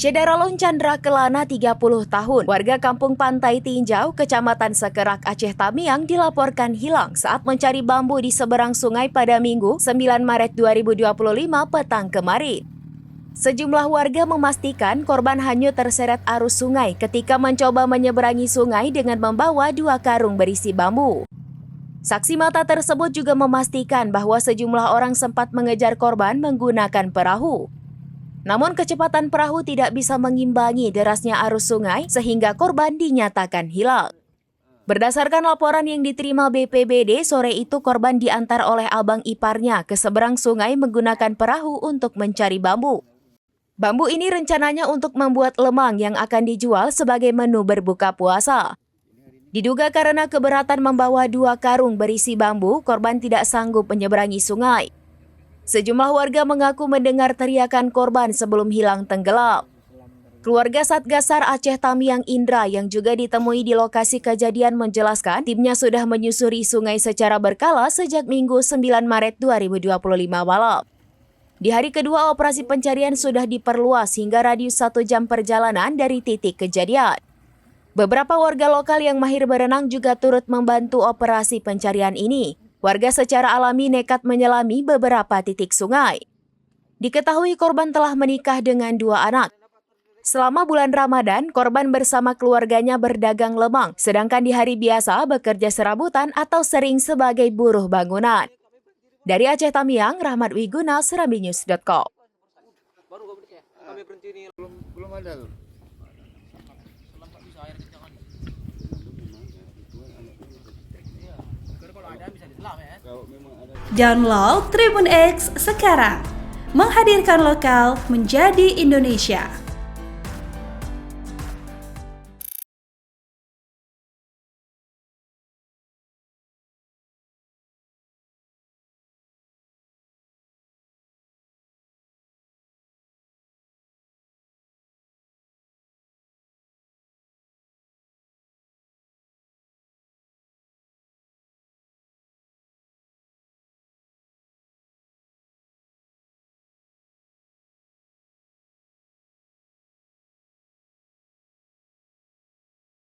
Syedaralun Chandra Kelana 30 tahun, warga kampung Pantai Tinjau, Kecamatan Sekerak, Aceh Tamiang dilaporkan hilang saat mencari bambu di seberang sungai pada Minggu 9 Maret 2025 petang kemarin. Sejumlah warga memastikan korban hanyut terseret arus sungai ketika mencoba menyeberangi sungai dengan membawa 2 karung berisi bambu. Saksi mata tersebut juga memastikan bahwa sejumlah orang sempat mengejar korban menggunakan perahu. Namun kecepatan perahu tidak bisa mengimbangi derasnya arus sungai sehingga korban dinyatakan hilang. Berdasarkan laporan yang diterima BPBD, sore itu korban diantar oleh abang iparnya ke seberang sungai menggunakan perahu untuk mencari bambu. Bambu ini rencananya untuk membuat lemang yang akan dijual sebagai menu berbuka puasa. Diduga karena keberatan membawa 2 karung berisi bambu, korban tidak sanggup menyeberangi sungai. Sejumlah warga mengaku mendengar teriakan korban sebelum hilang tenggelam. Keluarga Satgasar Aceh Tamiang Indra yang juga ditemui di lokasi kejadian menjelaskan timnya sudah menyusuri sungai secara berkala sejak Minggu 9 Maret 2025 malam. Di hari kedua operasi pencarian sudah diperluas hingga radius 1 jam perjalanan dari titik kejadian. Beberapa warga lokal yang mahir berenang juga turut membantu operasi pencarian ini. Warga secara alami nekat menyelami beberapa titik sungai. Diketahui korban telah menikah dengan 2 anak. Selama bulan Ramadan, korban bersama keluarganya berdagang lemang, sedangkan di hari biasa bekerja serabutan atau sering sebagai buruh bangunan. Dari Aceh Tamiang, Rahmat Wiguna, serambinews.com. Belum ada. Download Tribun X sekarang, menghadirkan lokal menjadi Indonesia.